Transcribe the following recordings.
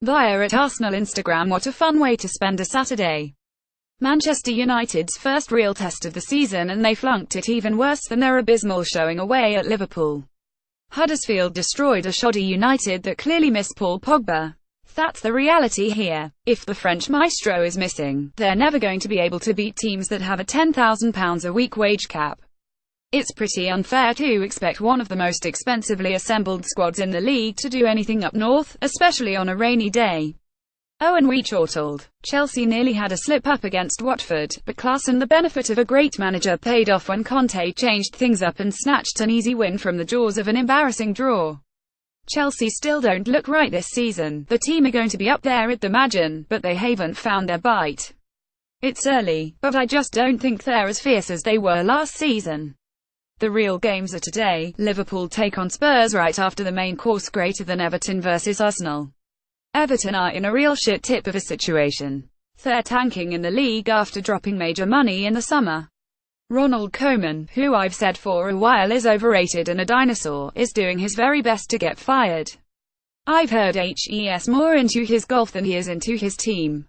Via at Arsenal Instagram. What a fun way to spend a Saturday. Manchester United's first real test of the season, and they flunked it even worse than their abysmal showing away at Liverpool. Huddersfield destroyed a shoddy United that clearly missed Paul Pogba. That's the reality here. If the French maestro is missing, they're never going to be able to beat teams that have a £10,000 a week wage cap. It's pretty unfair to expect one of the most expensively assembled squads in the league to do anything up north, especially on a rainy day. Oh, and we chortled. Chelsea nearly had a slip-up against Watford, but class and the benefit of a great manager paid off when Conte changed things up and snatched an easy win from the jaws of an embarrassing draw. Chelsea still don't look right this season. The team are going to be up there I'd imagine, but they haven't found their bite. It's early, but I just don't think they're as fierce as they were last season. The real games are today. Liverpool take on Spurs right after the main course, greater than Everton versus Arsenal. Everton are in a real shit tip of a situation. They're tanking in the league after dropping major money in the summer. NOWKoeman, who I've said for a while is overrated and a dinosaur, is doing his very best to get fired. I've heard he's more into his golf than he is into his team.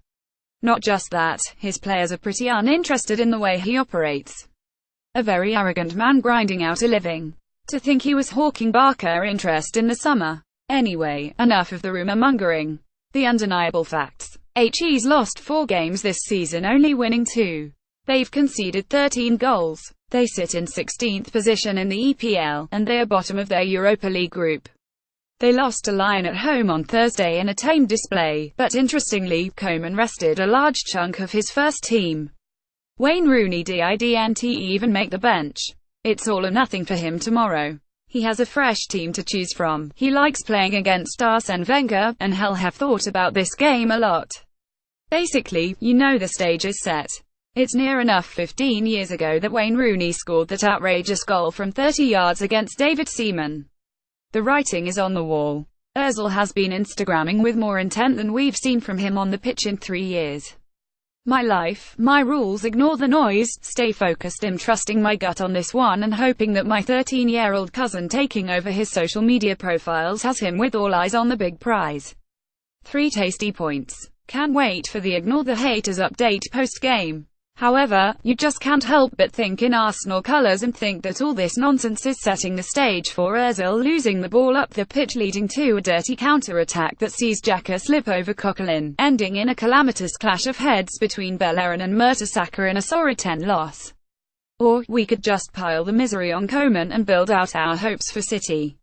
Not just that, his players are pretty uninterested in the way he operates. A very arrogant man grinding out a living. To think he was hawking Barca interest in the summer. Anyway, enough of the rumour-mongering. The undeniable facts. He's lost 4 games this season, only winning 2. They've conceded 13 goals. They sit in 16th position in the EPL, and they are bottom of their Europa League group. They lost to Lyon at home on Thursday in a tame display, but interestingly, Koeman rested a large chunk of his first team. Wayne Rooney didn't even make the bench. It's all or nothing for him tomorrow. He has a fresh team to choose from. He likes playing against Arsene Wenger, and he'll have thought about this game a lot. Basically, you know the stage is set. It's near enough 15 years ago that Wayne Rooney scored that outrageous goal from 30 yards against David Seaman. The writing is on the wall. Ozil has been Instagramming with more intent than we've seen from him on the pitch in 3 years. My life, my rules, ignore the noise, stay focused. I'm trusting my gut on this one and hoping that my 13-year-old cousin taking over his social media profiles has him with all eyes on the big prize. 3 tasty points. Can't wait for the Ignore the Haters update post-game. However, you just can't help but think in Arsenal colours and think that all this nonsense is setting the stage for Ozil losing the ball up the pitch, leading to a dirty counter-attack that sees Xhaka slip over Coquelin, ending in a calamitous clash of heads between Bellerin and Mertesacker in a sorry 10 loss. Or, we could just pile the misery on Koeman and build out our hopes for City.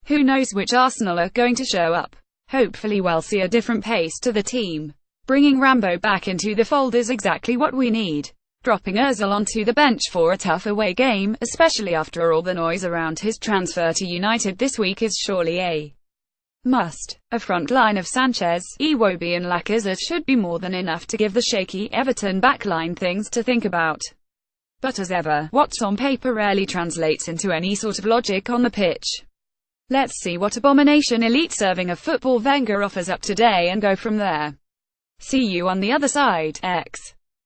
Who knows which Arsenal are going to show up? Hopefully we'll see a different pace to the team. Bringing Rambo back into the fold is exactly what we need. Dropping Ozil onto the bench for a tough away game, especially after all the noise around his transfer to United this week, is surely a must. A front line of Sanchez, Iwobi and Lacazette should be more than enough to give the shaky Everton backline things to think about. But as ever, what's on paper rarely translates into any sort of logic on the pitch. Let's see what abomination elite serving of football Wenger offers up today and go from there. See you on the other side, X.